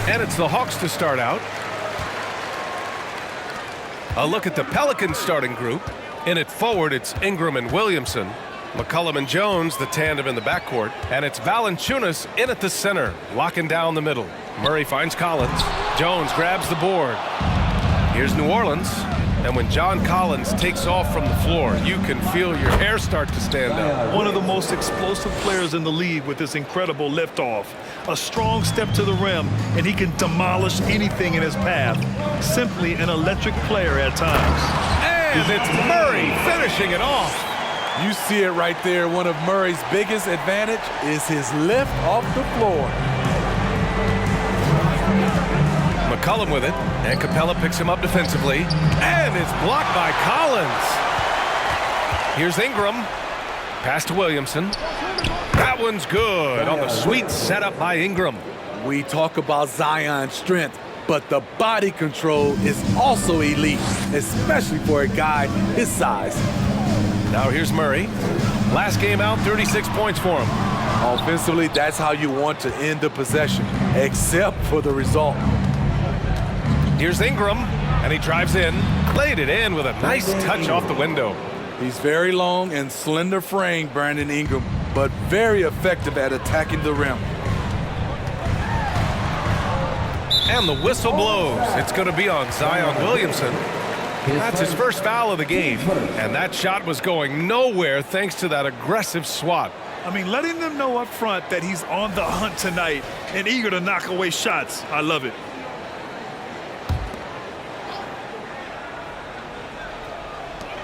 And it's the Hawks to start out. A look at the Pelicans starting group. In it forward, it's Ingram and Williamson. McCollum and Jones, the tandem in the backcourt. And it's Valanciunas in at the center, locking down the middle. Murray finds Collins. Jones grabs the board. Here's New Orleans. And when John Collins takes off from the floor, you can feel your hair start to stand up. One of the most explosive players in the league with this incredible liftoff. A strong step to the rim, and he can demolish anything in his path. Simply an electric player at times. And it's Murray finishing it off. You see it right there. One of Murray's biggest advantage is his lift off the floor. McCollum with it, and Capella picks him up defensively, and it's blocked by Collins. Here's Ingram. Pass to Williamson. That one's good on the sweet setup by Ingram. We talk about Zion's strength, but the body control is also elite, especially for a guy his size. Now here's Murray. Last game out, 36 points for him. Offensively, that's how you want to end the possession, except for the result. Here's Ingram, and he drives in, laid it in with a nice touch off the window. He's very long and slender frame, Brandon Ingram, but very effective at attacking the rim. And the whistle blows. It's going to be on Zion Williamson. That's his first foul of the game, and that shot was going nowhere thanks to that aggressive swat. I mean, letting them know up front that he's on the hunt tonight and eager to knock away shots. I love it.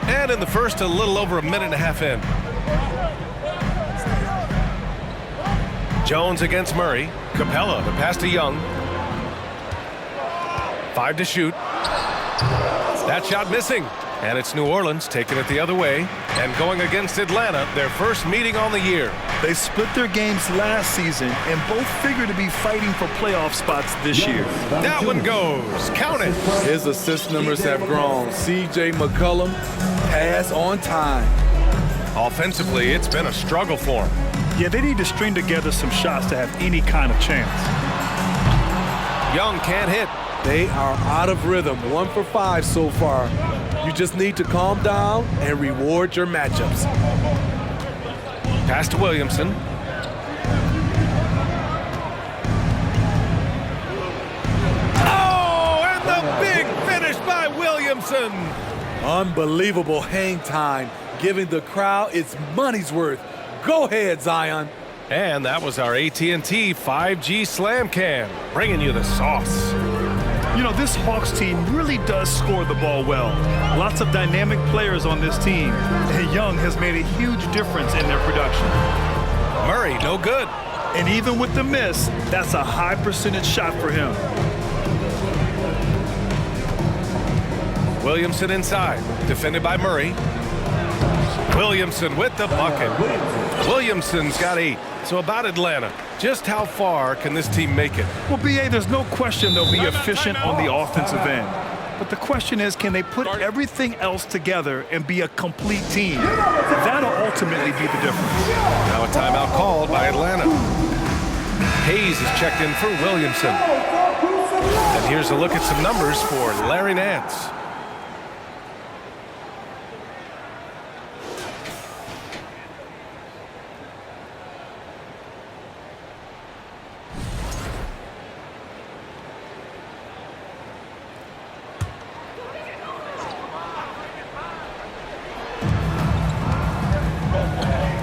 And in the first, a little over a minute and a half in. Jones against Murray. Capella, the pass to Young. 5 to shoot. That shot missing. And it's New Orleans taking it the other way and going against Atlanta, their first meeting on the year. They split their games last season and both figure to be fighting for playoff spots this year. That one goes. Count it. His assist numbers have grown. C.J. McCollum, pass on time. Offensively, it's been a struggle for him. Yeah, they need to string together some shots to have any kind of chance. Young can't hit. They are out of rhythm, 1 for 5 so far. You just need to calm down and reward your matchups. Pass to Williamson. Oh, and the big finish by Williamson. Unbelievable hang time, giving the crowd its money's worth. Go ahead, Zion. And that was our AT&T 5G Slam Cam, bringing you the sauce. You know, this Hawks team really does score the ball well. Lots of dynamic players on this team, and Young has made a huge difference in their production. Murray, no good. And even with the miss, that's a high percentage shot for him. Williamson inside, defended by Murray. Williamson with the bucket. Williamson's got 8. So about Atlanta, just how far can this team make it? Well, B.A., there's no question they'll be efficient on the offensive end. But the question is, can they put everything else together and be a complete team? That'll ultimately be the difference. Now a timeout called by Atlanta. Hayes is checked in for Williamson. And here's a look at some numbers for Larry Nance.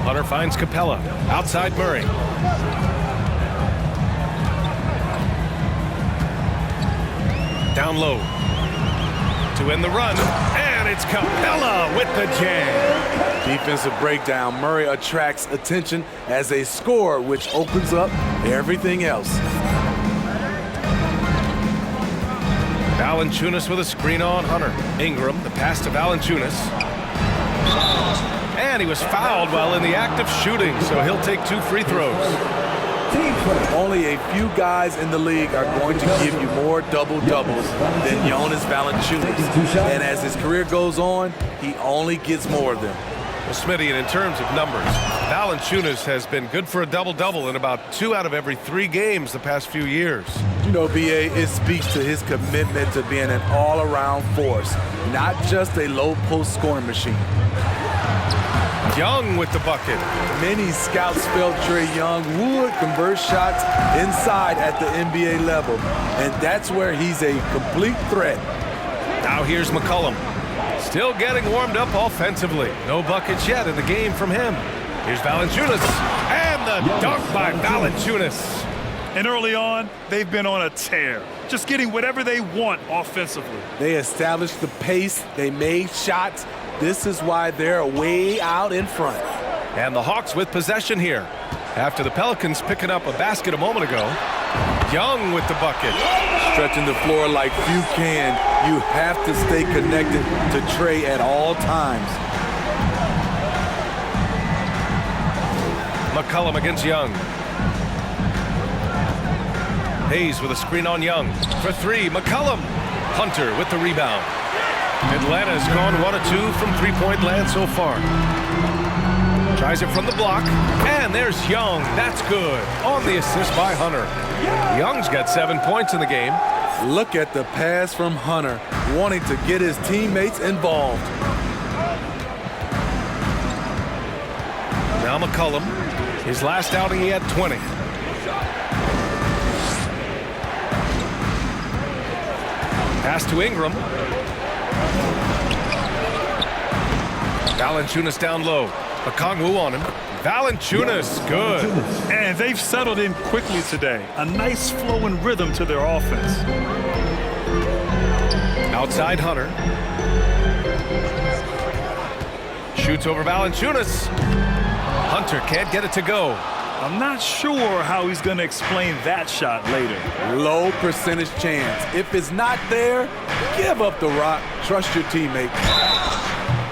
Hunter finds Capella. Outside Murray. Down low. To end the run. And it's Capella with the jam. Defensive breakdown. Murray attracts attention as a scorer, which opens up everything else. Valanciunas with a screen on Hunter. Ingram, the pass to Valanciunas. And he was fouled while in the act of shooting, so he'll take 2 free throws. Only a few guys in the league are going to give you more double-doubles than Jonas Valanciunas. And as his career goes on, he only gets more of them. Well, Smitty, and in terms of numbers, Valanciunas has been good for a double-double in about 2 out of every 3 games the past few years. You know, BA, it speaks to his commitment to being an all-around force, not just a low-post scoring machine. Young with the bucket. Many scouts felt Trae Young would convert shots inside at the NBA level, and that's where he's a complete threat. Now here's McCollum. Still getting warmed up offensively. No buckets yet in the game from him. Here's Valanciunas, and the dunk by Valanciunas. And early on, they've been on a tear, just getting whatever they want offensively. They established the pace, they made shots. This is why they're way out in front. And the Hawks with possession here. After the Pelicans picking up a basket a moment ago, Young with the bucket. Stretching the floor like few can. You have to stay connected to Trae at all times. McCollum against Young. Hayes with a screen on Young. For 3, McCollum. Hunter with the rebound. Atlanta's gone 1 of 2 from three-point land so far. Tries it from the block, and there's Young. That's good. On the assist by Hunter. Young's got 7 points in the game. Look at the pass from Hunter, wanting to get his teammates involved. Now McCollum. His last outing, he had 20. Pass to Ingram. Valanciunas down low. Okongwu on him. Valanciunas, good. And they've settled in quickly today. A nice flow and rhythm to their offense. Outside Hunter. Shoots over Valanciunas. Hunter can't get it to go. I'm not sure how he's going to explain that shot later. Low percentage chance. If it's not there, give up the rock. Trust your teammate.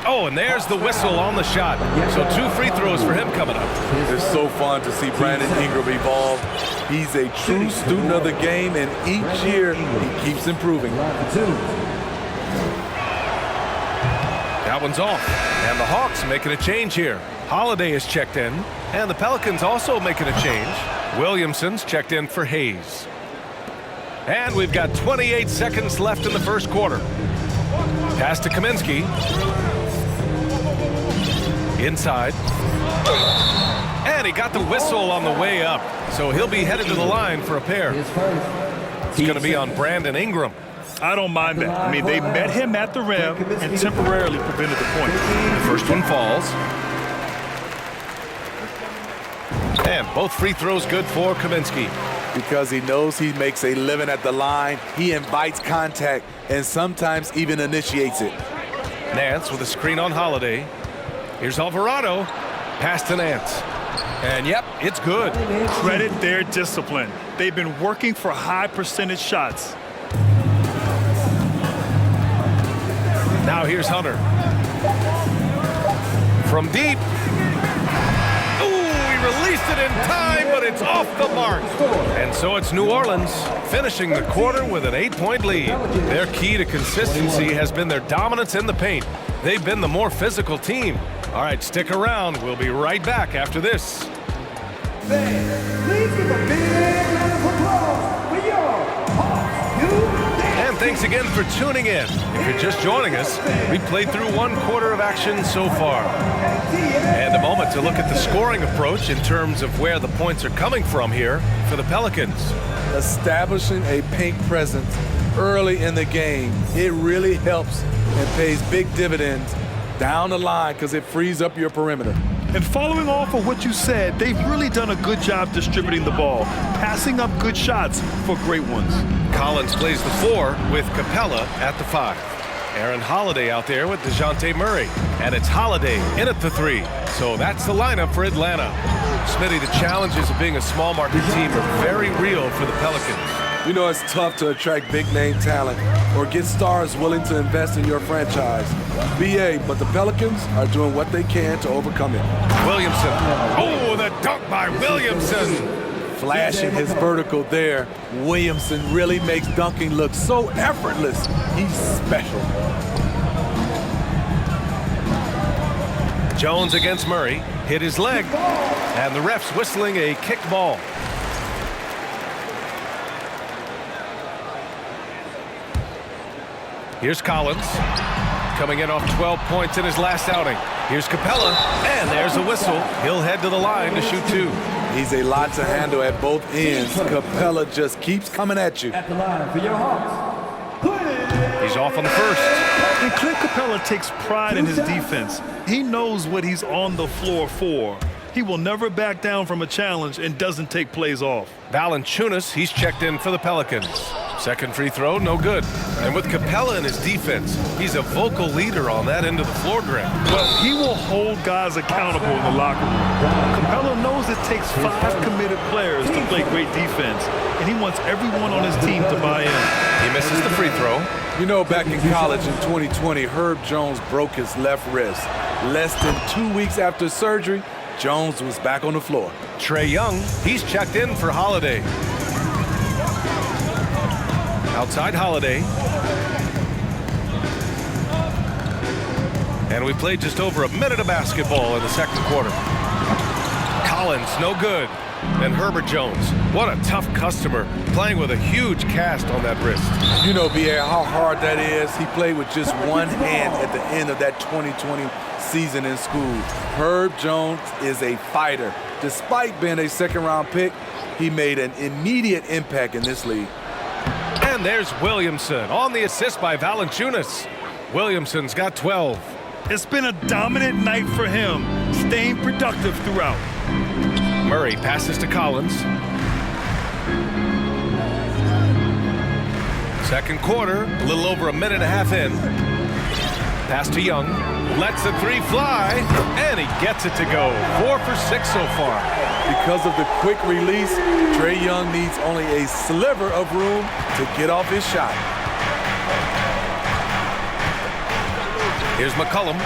Oh, and there's the whistle on the shot. So 2 free throws for him coming up. It's so fun to see Brandon Ingram evolve. He's a true student of the game, and each year he keeps improving. That one's off. And the Hawks making a change here. Holiday is checked in, and the Pelicans also making a change. Williamson's checked in for Hayes. And we've got 28 seconds left in the first quarter. Pass to Kaminsky. Inside. And he got the whistle on the way up. So he'll be headed to the line for a pair. It's going to be on Brandon Ingram. I don't mind that. I mean, they met him at the rim and temporarily prevented the point. The first one falls. And both free throws good for Kaminsky. Because he knows he makes a living at the line, he invites contact and sometimes even initiates it. Nance with a screen on Holiday. Here's Alvarado. Pass to Nance. And yep, it's good. Credit their discipline. They've been working for high percentage shots. Now here's Hunter. From deep. Released it in time, but it's off the mark. And so it's New Orleans finishing the quarter with an 8-point lead. Their key to consistency has been their dominance in the paint. They've been the more physical team. All right, stick around. We'll be right back after this. Please give a big round of applause for your Hawks. And thanks again for tuning in. If you're just joining us, we played through 1 quarter of action so far. And a moment to look at the scoring approach in terms of where the points are coming from here for the Pelicans. Establishing a paint presence early in the game, it really helps and pays big dividends down the line because it frees up your perimeter. And following off of what you said, they've really done a good job distributing the ball, passing up good shots for great ones. Collins plays the 4 with Capella at the 5. Aaron Holiday out there with DeJounte Murray. And it's Holiday in at the 3. So that's the lineup for Atlanta. Smitty, the challenges of being a small market team are very real for the Pelicans. You know, it's tough to attract big-name talent or get stars willing to invest in your franchise. BA, but the Pelicans are doing what they can to overcome it. Williamson. Oh, the dunk by Williamson. Flashing his vertical there. Williamson really makes dunking look so effortless. He's special. Jones against Murray. Hit his leg. And the ref's whistling a kick ball. Here's Collins. Coming in off 12 points in his last outing. Here's Capella. And there's a whistle. He'll head to the line to shoot 2. He's a lot to handle at both ends. Capella just keeps coming at you. At the line for your Hawks, He's off on the first. And Clint Capella takes pride in his defense. He knows what he's on the floor for. He will never back down from a challenge and doesn't take plays off. Valanciunas, he's checked in for the Pelicans. Second free throw, no good. And with Capella in his defense, he's a vocal leader on that end of the floor, Greg. Well, he will hold guys accountable in the locker room. Capella knows it takes 5 committed players to play great defense, and he wants everyone on his team to buy in. He misses the free throw. You know, back in college in 2020, Herb Jones broke his left wrist. Less than 2 weeks after surgery, Jones was back on the floor. Trae Young, he's checked in for Holiday. Outside Holiday. And we played just over a minute of basketball in the second quarter. Collins, no good. And Herbert Jones, what a tough customer, playing with a huge cast on that wrist. You know, B.A., how hard that is. He played with just one hand at the end of that 2020 season in school. Herb Jones is a fighter. Despite being a second-round pick, he made an immediate impact in this league. And there's Williamson on the assist by Valanciunas. Williamson's got 12. It's been a dominant night for him, staying productive throughout. Murray passes to Collins. Second quarter, a little over a minute and a half in. Pass to Young. Lets the 3 fly, and he gets it to go. 4 for 6 so far. Because of the quick release, Trae Young needs only a sliver of room to get off his shot. Here's McCollum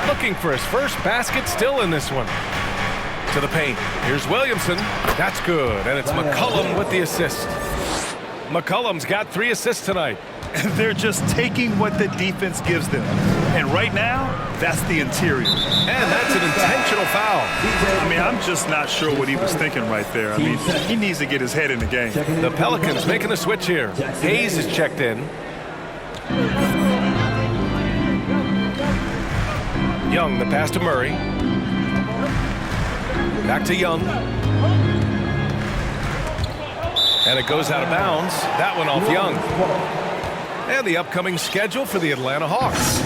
looking for his first basket, still in this one. To the paint. Here's Williamson. That's good, and it's McCollum with the assist. McCollum's got 3 assists tonight. They're just taking what the defense gives them. And right now, that's the interior. And that's an intentional foul. I mean, I'm just not sure what he was thinking right there. I mean, he needs to get his head in the game. The Pelicans making a switch here. Hayes is checked in. Young, the pass to Murray. Back to Young. And it goes out of bounds. That one off Young. And the upcoming schedule for the Atlanta Hawks.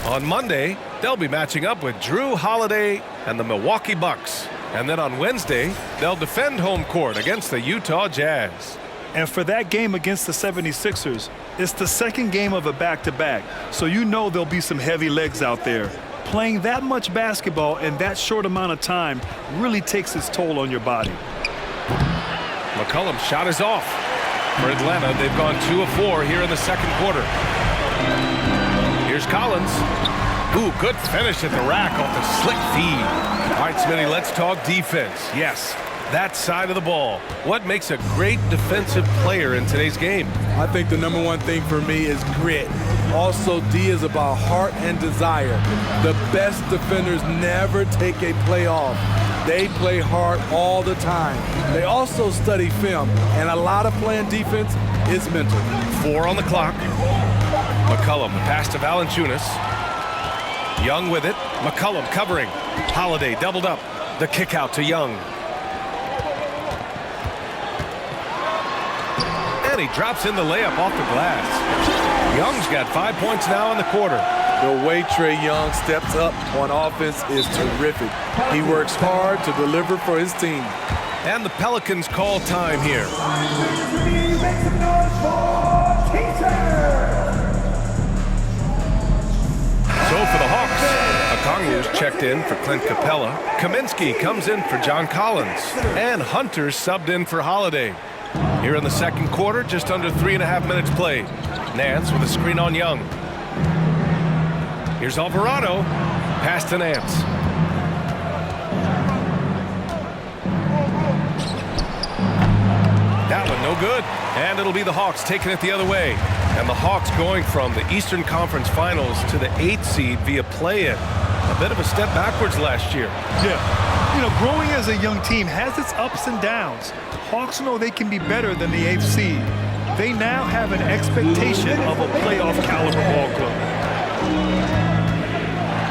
On Monday, they'll be matching up with Drew Holiday and the Milwaukee Bucks. And then on Wednesday, they'll defend home court against the Utah Jazz. And for that game against the 76ers, it's the second game of a back-to-back. So you know there'll be some heavy legs out there. Playing that much basketball in that short amount of time really takes its toll on your body. McCollum's shot is off. For Atlanta, they've gone 2 of 4 here in the second quarter. Here's Collins. Ooh, good finish at the rack off the slick feed. All right, Smitty, let's talk defense. Yes, that side of the ball. What makes a great defensive player in today's game? I think the number one thing for me is grit. Also, D is about heart and desire. The best defenders never take a play off. They play hard all the time. They also study film, and a lot of playing defense is mental. 4 on the clock. McCollum, the pass to Valanciunas. Young with it. McCollum covering. Holiday doubled up. The kick out to Young. And he drops in the layup off the glass. Young's got 5 points now in the quarter. The way Trae Young steps up on offense is terrific. He works hard to deliver for his team. And the Pelicans call time here. make some noise for Teacher! So for the Hawks, Okongwu's checked in for Clint Capella. Kaminsky comes in for John Collins. And Hunter's subbed in for Holiday. Here in the second quarter, just under 3.5 minutes played. Nance with a screen on Young. Here's Alvarado. Pass to Nance. That one no good. And it'll be the Hawks taking it the other way. And the Hawks going from the Eastern Conference Finals to the 8th seed via play-in. A bit of a step backwards last year. Yeah. You know, growing as a young team has its ups and downs. Hawks know they can be better than the 8th seed. They now have an expectation of a playoff caliber ball club.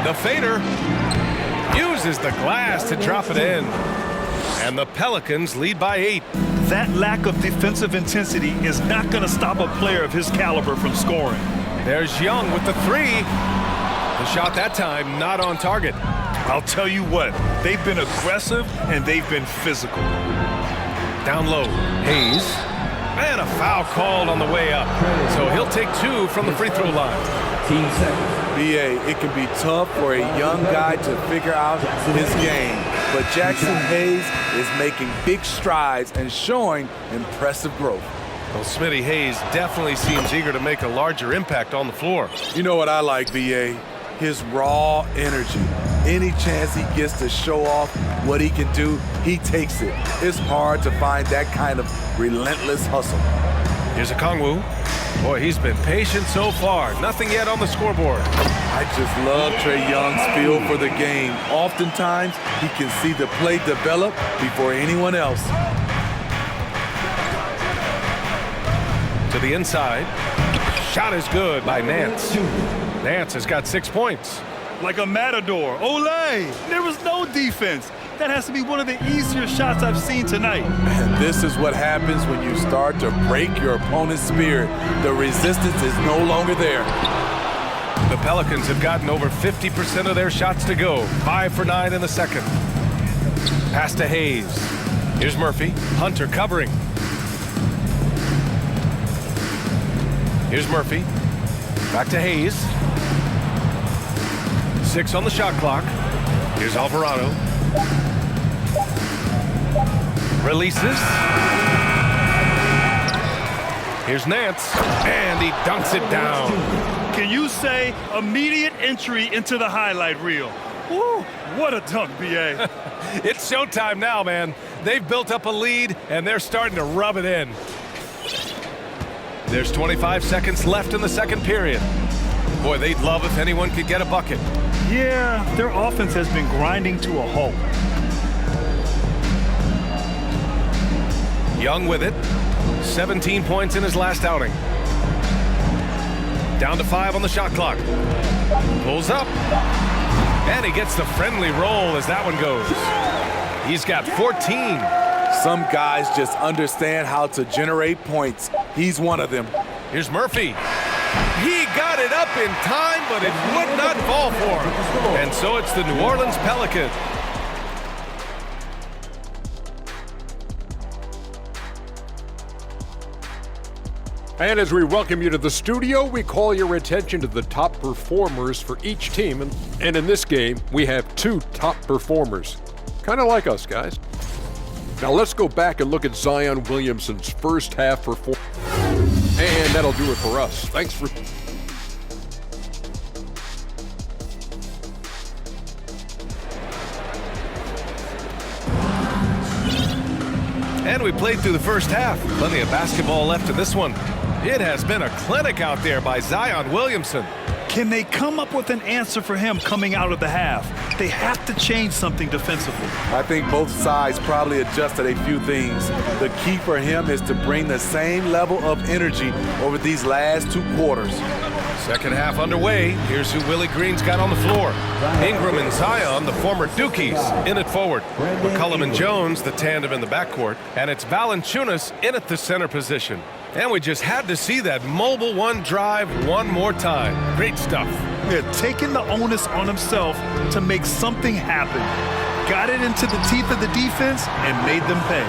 The fader uses the glass to drop it in. And the Pelicans lead by 8. That lack of defensive intensity is not going to stop a player of his caliber from scoring. There's Young with the 3. The shot that time not on target. I'll tell you what, they've been aggressive and they've been physical. Down low, Hayes. And a foul called on the way up. So he'll take 2 from the free throw line. Team seconds. BA, it can be tough for a young guy to figure out his game. But Jackson Hayes is making big strides and showing impressive growth. Well, Smitty Hayes definitely seems eager to make a larger impact on the floor. You know what I like, BA? His raw energy. Any chance he gets to show off what he can do, he takes it. It's hard to find that kind of relentless hustle. Here's a Kongwu. Boy, he's been patient so far. Nothing yet on the scoreboard. I just love Trae Young's feel for the game. Oftentimes, he can see the play develop before anyone else. To the inside. Shot is good by Nance. Nance has got 6 points. Like a matador. Olay! There was no defense. That has to be one of the easier shots I've seen tonight. And this is what happens when you start to break your opponent's spirit. The resistance is no longer there. The Pelicans have gotten over 50% of their shots to go. 5 for 9 in the second. Pass to Hayes. Here's Murphy. Hunter covering. Here's Murphy. Back to Hayes. 6 on the shot clock. Here's Alvarado. Releases. Here's Nance. And he dunks it down. Can you say immediate entry into the highlight reel? Woo, what a dunk, B.A. It's showtime now, man. They've built up a lead, and they're starting to rub it in. There's 25 seconds left in the second period. Boy, they'd love if anyone could get a bucket. Yeah, their offense has been grinding to a halt. Young with it. 17 points in his last outing. Down to 5 on the shot clock. Pulls up. And he gets the friendly roll as that one goes. He's got 14. Some guys just understand how to generate points. He's one of them. Here's Murphy. He got it up in time, but it would not fall for him. And so it's the New Orleans Pelicans. And as we welcome you to the studio, we call your attention to the top performers for each team. And in this game, we have 2 top performers. Kind of like us, guys. Now let's go back and look at Zion Williamson's first half performance. And that'll do it for us. Thanks for... And we played through the first half. Plenty of basketball left in this one. It has been a clinic out there by Zion Williamson. Can they come up with an answer for him coming out of the half? They have to change something defensively. I think both sides probably adjusted a few things. The key for him is to bring the same level of energy over these last 2 quarters. Second half underway. Here's who Willie Green's got on the floor. Ingram and Zion, the former Dukies, in at forward. McCollum and Jones, the tandem in the backcourt. And it's Valanciunas in at the center position. And we just had to see that mobile one drive one more time. Great stuff. Yeah, taking the onus on himself to make something happen. Got it into the teeth of the defense and made them pay.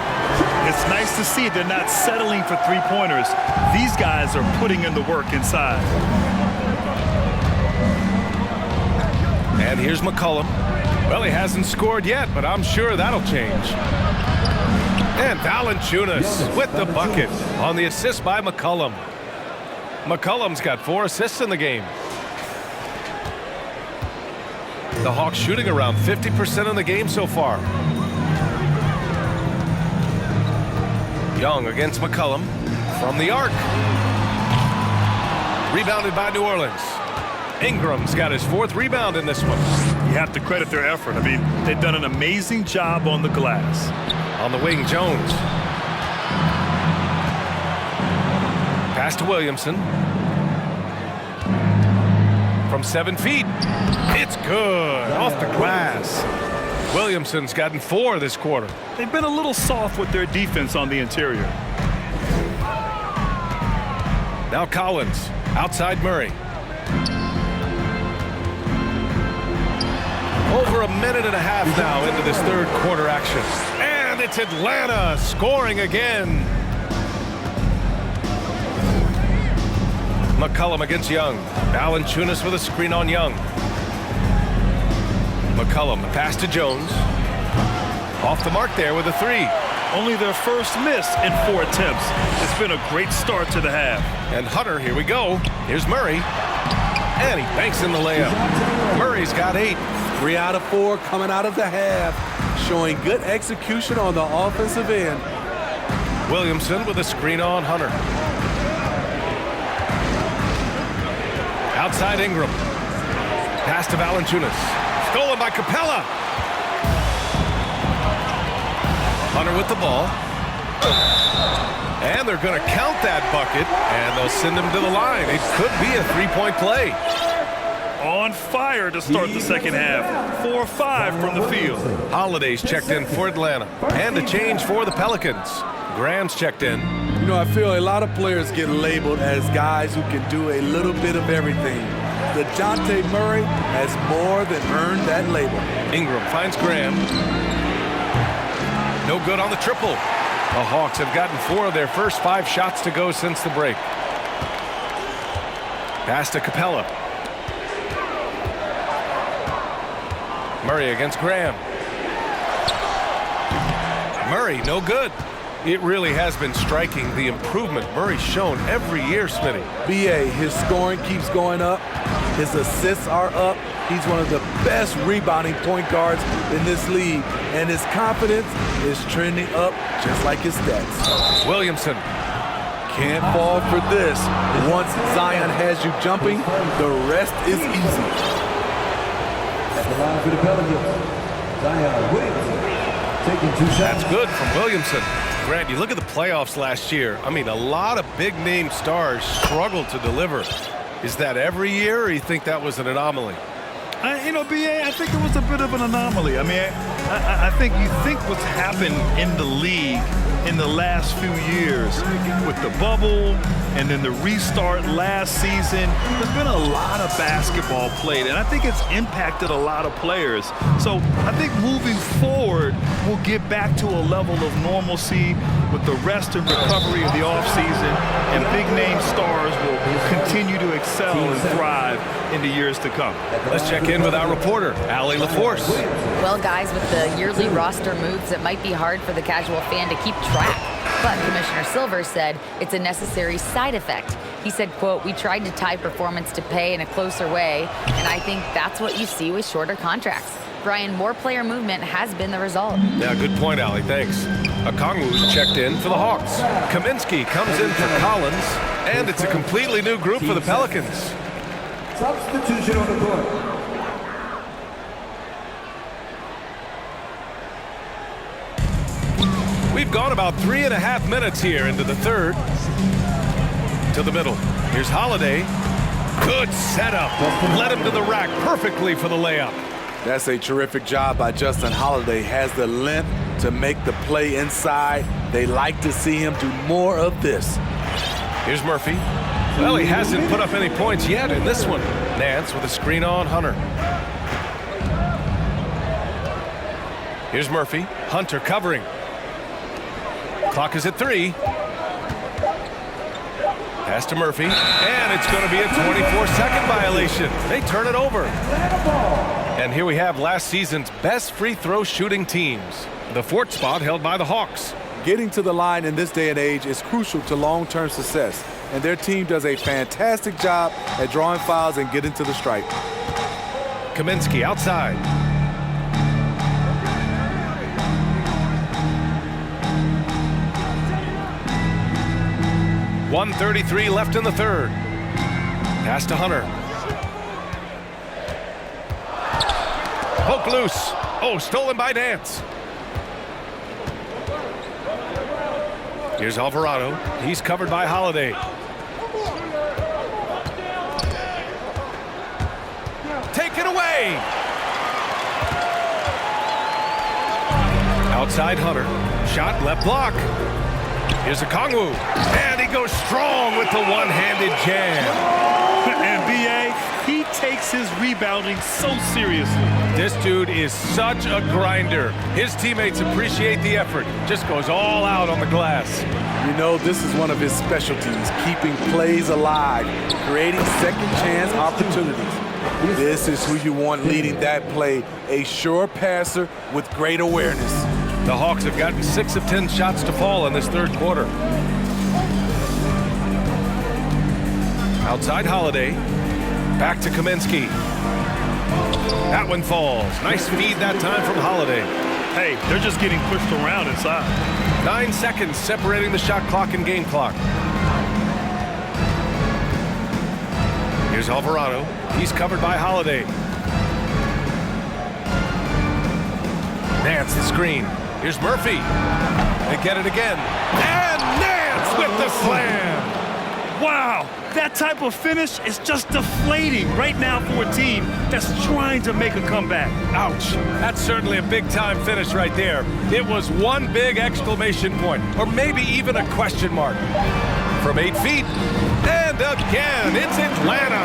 It's nice to see they're not settling for 3-pointers. These guys are putting in the work inside. And here's McCollum. Well, he hasn't scored yet, but I'm sure that'll change. And Valanciunas with the bucket on the assist by McCollum. McCollum's got 4 assists in the game. The Hawks shooting around 50% in the game so far. Young against McCollum from the arc. Rebounded by New Orleans. Ingram's got his 4th rebound in this one. You have to credit their effort. I mean, they've done an amazing job on the glass. On the wing, Jones. Pass to Williamson. From 7 feet. It's good. Off the glass. Williamson's gotten 4 this quarter. They've been a little soft with their defense on the interior. Now Collins. Outside Murray. Over a minute and a half now into this 3rd quarter action. And it's Atlanta scoring again. McCollum against Young. Valanciunas with a screen on Young. McCollum, pass to Jones. Off the mark there with a 3. Only their first miss in 4 attempts. It's been a great start to the half. And Hunter, here we go. Here's Murray. And he banks in the layup. Murray's got 8. 3 out of 4 coming out of the half, showing good execution on the offensive end. Williamson with a screen on Hunter. Outside Ingram. Pass to Valanciunas. Stolen by Capella. Hunter with the ball. And they're going to count that bucket, and they'll send him to the line. It could be a 3-point play. On fire to start the second half. 4-5 from the field. Holiday's checked in for Atlanta. And a change for the Pelicans. Graham's checked in. You know, I feel a lot of players get labeled as guys who can do a little bit of everything. DeJounte Murray has more than earned that label. Ingram finds Graham. No good on the triple. The Hawks have gotten 4 of their first 5 shots to go since the break. Pass to Capella. Murray against Graham. Murray, no good. It really has been striking the improvement Murray's shown every year, Smitty. BA, his scoring keeps going up. His assists are up. He's one of the best rebounding point guards in this league. And his confidence is trending up just like his stats. Williamson. Can't fall for this. Once Zion has you jumping, the rest is easy. At the line for the Pelicans, Zion Williamson taking 2 shots. That's good from Williamson. Grant, you look at the playoffs last year. I mean, a lot of big-name stars struggled to deliver. Is that every year, or you think that was an anomaly? You know, BA, I think it was a bit of an anomaly. I mean, I think you think what's happened in the league in the last few years with the bubble and then the restart last season, there's been a lot of basketball played, and I think it's impacted a lot of players. So I think moving forward, we'll get back to a level of normalcy with the rest and recovery of the offseason, and big-name stars will continue to excel and thrive in the years to come. Let's check in with our reporter, Allie LaForce. Well, guys, with the yearly roster moves, it might be hard for the casual fan to keep track. But Commissioner Silver said it's a necessary side effect. He said, quote, "We tried to tie performance to pay in a closer way, and I think that's what you see with shorter contracts." Brian, more player movement has been the result. Yeah, good point, Allie. Thanks. Okongwu's checked in for the Hawks. Kaminsky comes in for Collins, and it's a completely new group for the Pelicans. Substitution on the court. We've gone about 3.5 minutes here into the 3rd. To the middle. Here's Holiday. Good setup. Led him to the rack perfectly for the layup. That's a terrific job by Justin Holiday. Has the length to make the play inside. They like to see him do more of this. Here's Murphy. Well, he hasn't put up any points yet in this one. Nance with a screen on Hunter. Here's Murphy. Hunter covering. Clock is at 3. Pass to Murphy. And it's going to be a 24-second violation. They turn it over. And here we have last season's best free throw shooting teams. The 4th spot held by the Hawks. Getting to the line in this day and age is crucial to long-term success, and their team does a fantastic job at drawing fouls and getting to the stripe. Kaminsky outside. .133 left in the 3rd. Pass to Hunter. Poke loose. Oh, stolen by Nance. Here's Alvarado. He's covered by Holiday. Take it away. Outside Hunter. Shot left block. Here's a Kongwu. And he goes strong with the one-handed jam. And B.A., he takes his rebounding so seriously. This dude is such a grinder. His teammates appreciate the effort. Just goes all out on the glass. You know, this is one of his specialties, keeping plays alive, creating second chance opportunities. This is who you want leading that play, a sure passer with great awareness. The Hawks have gotten 6 of 10 shots to fall in this third quarter. Outside Holiday. Back to Kaminsky. That one falls. Nice feed that time from Holiday. Hey, they're just getting pushed around inside. 9 seconds separating the shot clock and game clock. Here's Alvarado. He's covered by Holiday. Nance the screen. Here's Murphy. They get it again. And Nance with the slam. Wow, that type of finish is just deflating right now for a team that's trying to make a comeback. Ouch. That's certainly a big-time finish right there. It was one big exclamation point, or maybe even a question mark. From 8 feet, and again, it's Atlanta.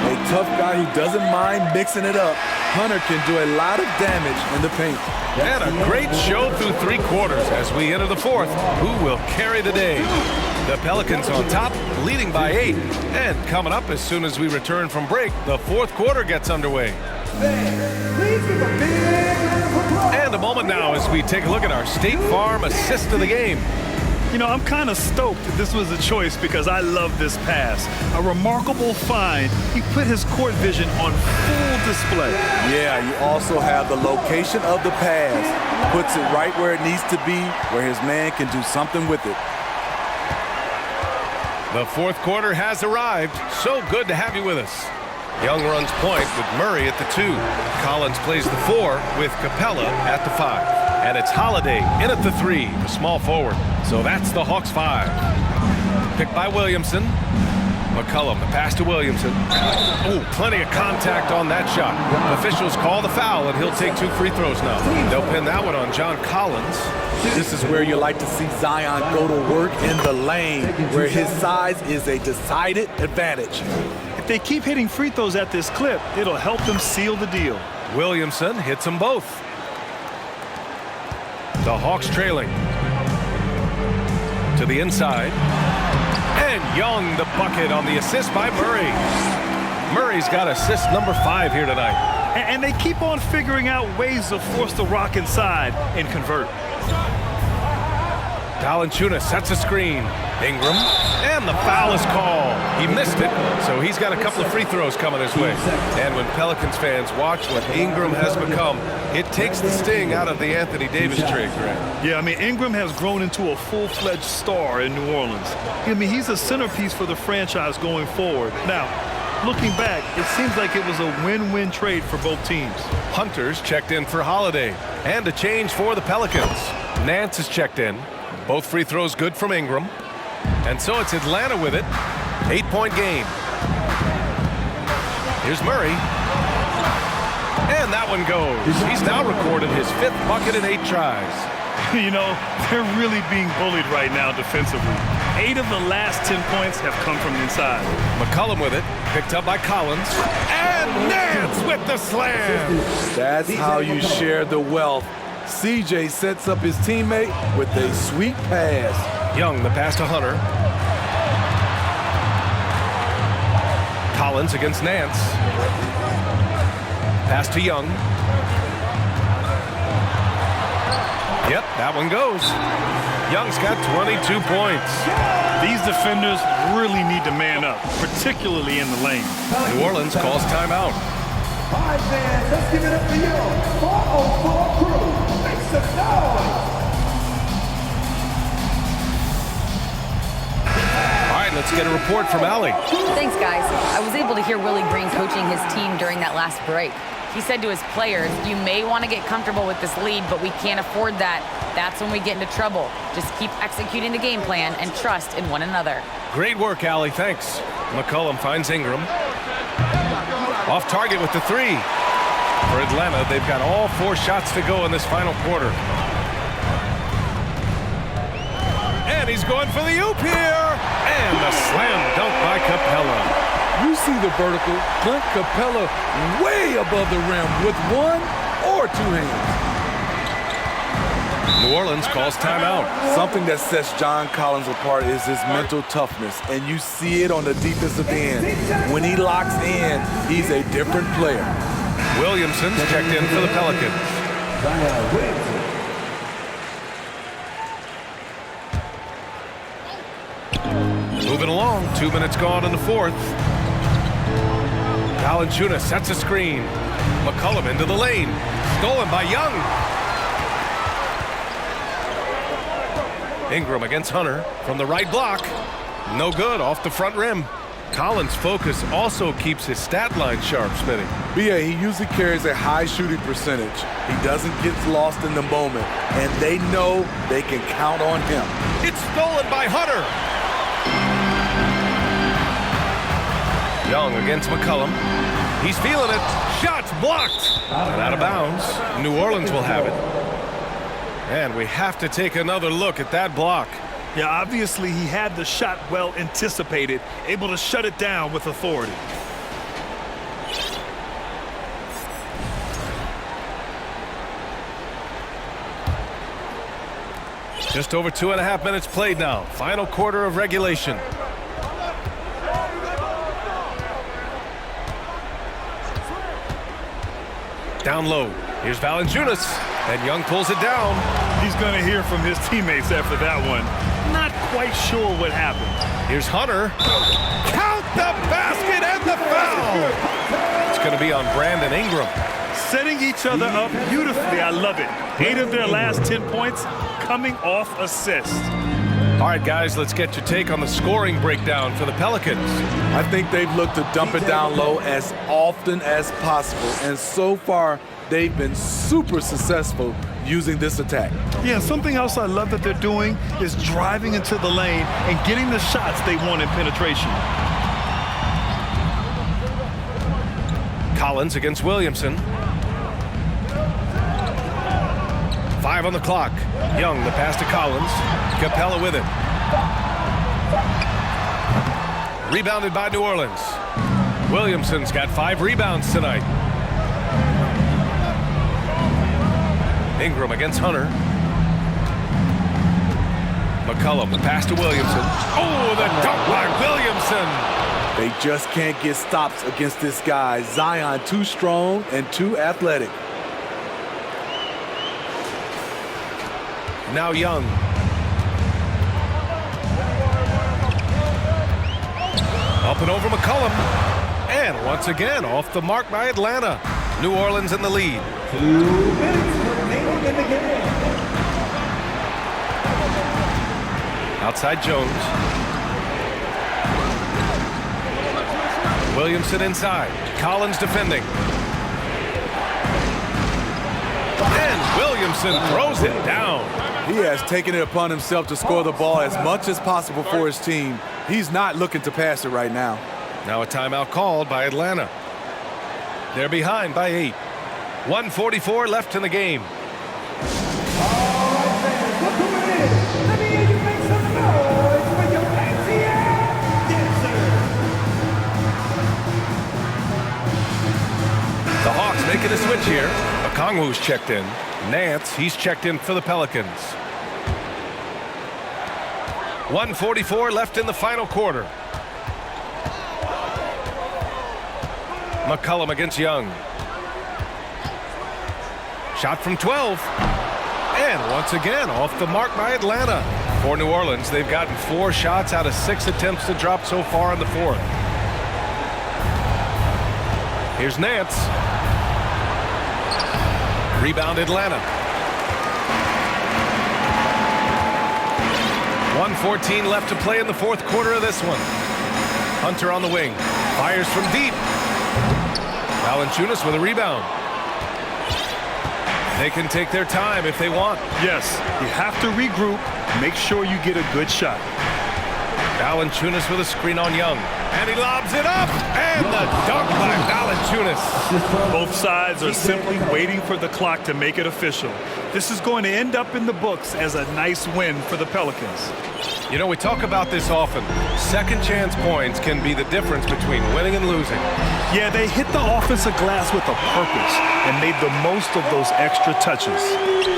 A tough guy who doesn't mind mixing it up. Hunter can do a lot of damage in the paint. And a great show through 3 quarters as we enter the fourth. Who will carry the day? The Pelicans on top, leading by 8. And coming up as soon as we return from break, the fourth quarter gets underway. Please give a big round of applause. And a moment now as we take a look at our State Farm assist of the game. You know, I'm kind of stoked that this was a choice because I love this pass. A remarkable find. He put his court vision on full display. Yeah, you also have the location of the pass. Puts it right where it needs to be, where his man can do something with it. The fourth quarter has arrived. So good to have you with us. Young runs point with Murray at the 2. Collins plays the 4 with Capella at the 5. And it's Holiday in at the 3, the small forward. So that's the Hawks 5. Picked by Williamson. McCollum, the pass to Williamson. Oh, plenty of contact on that shot. Officials call the foul, and he'll take 2 free throws now. They'll pin that one on John Collins. This is where you like to see Zion go to work in the lane, where his size is a decided advantage. If they keep hitting free throws at this clip, it'll help them seal the deal. Williamson hits them both. The Hawks trailing. To the inside. And Young the bucket on the assist by Murray. Murray's got assist number 5 here tonight. And they keep on figuring out ways to force the rock inside and convert. Valanciunas sets a screen. Ingram. And the foul is called. He missed it, so he's got a couple of free throws coming his way. And when Pelicans fans watch what Ingram has become, it takes the sting out of the Anthony Davis trade, Grant. Yeah, I mean, Ingram has grown into a full-fledged star in New Orleans. I mean, he's a centerpiece for the franchise going forward. Now, looking back, it seems like it was a win-win trade for both teams. Hunter's checked in for Holiday. And a change for the Pelicans. Nance is checked in. Both free throws good from Ingram. And so it's Atlanta with it. 8-point game. Here's Murray. And that one goes. He's now recorded his 5th bucket in 8 tries. You know, they're really being bullied right now defensively. 8 of the last 10 points have come from inside. McCollum with it. Picked up by Collins. And Nance with the slam. That's how you share the wealth. CJ sets up his teammate with a sweet pass. Young, the pass to Hunter. Collins against Nance. Pass to Young. Yep, that one goes. Young's got 22 points. These defenders really need to man up, particularly in the lane. New Orleans calls timeout. 5 fans, let's give it up for you. 404 crew. Make some noise. All right, let's get a report from Allie. Thanks, guys. I was able to hear Willie Green coaching his team during that last break. He said to his players, "You may want to get comfortable with this lead, but we can't afford that. That's when we get into trouble. Just keep executing the game plan and trust in one another." Great work, Allie. Thanks. McCollum finds Ingram. Off target with the three. For Atlanta, they've got all 4 shots to go in this final quarter. And he's going for the oop here. And the slam dunk by Capella. You see the vertical. Clint Capella way above the rim with 1 or 2 hands. New Orleans calls timeout. Something that sets John Collins apart is his mental toughness, and you see it on the defensive end. When he locks in, he's a different player. Williamson's checked in for the Pelicans. Moving along, 2 minutes gone in the fourth. Valanciunas sets a screen. McCollum into the lane. Stolen by Young. Ingram against Hunter from the right block. No good, off the front rim. Collins' focus also keeps his stat line sharp, Smitty. BA, he usually carries a high shooting percentage. He doesn't get lost in the moment, and they know they can count on him. It's stolen by Hunter. Young against McCollum. He's feeling it. Shots blocked. And out of bounds. New Orleans will have it. And we have to take another look at that block. Yeah, obviously he had the shot well anticipated, able to shut it down with authority. Just over 2.5 minutes played now. Final quarter of regulation. Down low. Here's Valanciunas. And Young pulls it down. He's going to hear from his teammates after that one. Not quite sure what happened. Here's Hunter. Count the basket and the foul. It's going to be on Brandon Ingram. Setting each other up beautifully. I love it. 8 of their last 10 points coming off assists. All right, guys, let's get your take on the scoring breakdown for the Pelicans. I think they've looked to dump it down low as often as possible, and so far they've been super successful using this attack. Yeah, something else I love that they're doing is driving into the lane and getting the shots they want in penetration. Collins against Williamson. 5 on the clock. Young, the pass to Collins. Capella with it. Rebounded by New Orleans. Williamson's got 5 rebounds tonight. Ingram against Hunter. McCollum, the pass to Williamson. Oh, the dunk by Williamson. They just can't get stops against this guy. Zion too strong and too athletic. Now Young. Up and over McCollum. And once again, off the mark by Atlanta. New Orleans in the lead. 2 minutes remaining in the game. Outside Jones. Williamson inside. Collins defending. And Williamson throws it down. He has taken it upon himself to score the ball as much as possible for his team. He's not looking to pass it right now. Now a timeout called by Atlanta. They're behind by 8. 1:44 left in the game. All right, fans, look who it is. Let me hear you make some noise for your fancy ass dancer. The Hawks making a switch here. Okongwu's checked in. Nance, he's checked in for the Pelicans. 1:44 left in the final quarter. McCollum against Young. Shot from 12. And once again, off the mark by Atlanta. For New Orleans, they've gotten 4 shots out of 6 attempts to drop so far in the fourth. Here's Nance. Rebound Atlanta. 1:14 left to play in the fourth quarter of this one. Hunter on the wing. Fires from deep. Valanciunas with a rebound. They can take their time if they want. Yes, you have to regroup. Make sure you get a good shot. Valanciunas with a screen on Young. And he lobs it up. And the dunk by Valanciunas. Both sides are simply waiting for the clock to make it official. This is going to end up in the books as a nice win for the Pelicans. You know, we talk about this often. Second chance points can be the difference between winning and losing. Yeah, they hit the offensive glass with a purpose and made the most of those extra touches.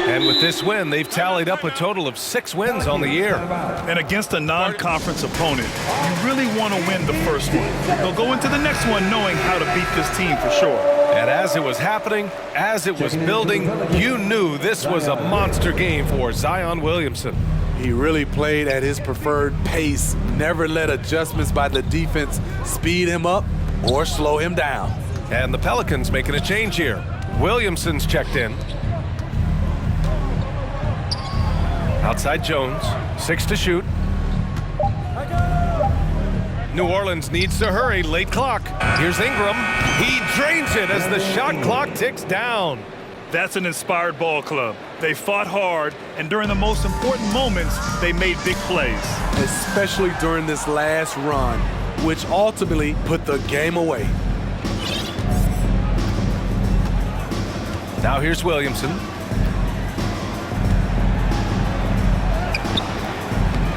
And with this win, they've tallied up a total of 6 wins on the year. And against a non-conference opponent, you really want to win the first one. They'll go into the next one knowing how to beat this team for sure. And as it was happening, as it was building, you knew this was a monster game for Zion Williamson. He really played at his preferred pace, never let adjustments by the defense speed him up or slow him down. And the Pelicans making a change here. Williamson's checked in. Outside Jones, 6 to shoot. New Orleans needs to hurry, late clock. Here's Ingram. He drains it as the shot clock ticks down. That's an inspired ball club. They fought hard, and during the most important moments, they made big plays. Especially during this last run, which ultimately put the game away. Now here's Williamson.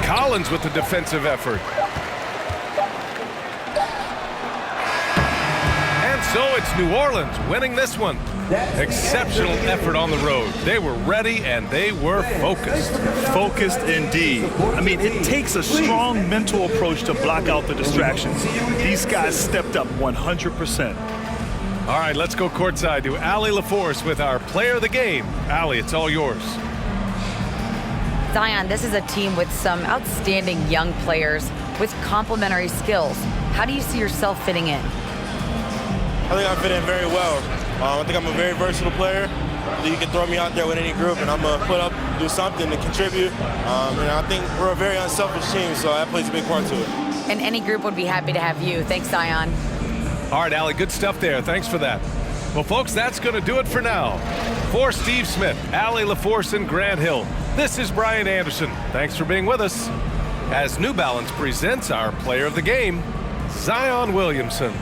Collins with the defensive effort. And so it's New Orleans winning this one. Exceptional effort on the road. They were ready and they were focused. Focused indeed. I mean, it takes a strong mental approach to block out the distractions. These guys stepped up 100%. All right, let's go courtside to Allie LaForce with our player of the game. Allie, it's all yours. Zion, this is a team with some outstanding young players with complementary skills. How do you see yourself fitting in? I think I fit in very well. I think I'm a very versatile player. You can throw me out there with any group, and I'm going to put up, do something to contribute. And I think we're a very unselfish team, so that plays a big part to it. And any group would be happy to have you. Thanks, Zion. All right, Allie, good stuff there. Thanks for that. Well, folks, that's going to do it for now. For Steve Smith, Allie LaForce, and Grant Hill, this is Brian Anderson. Thanks for being with us as New Balance presents our player of the game, Zion Williamson.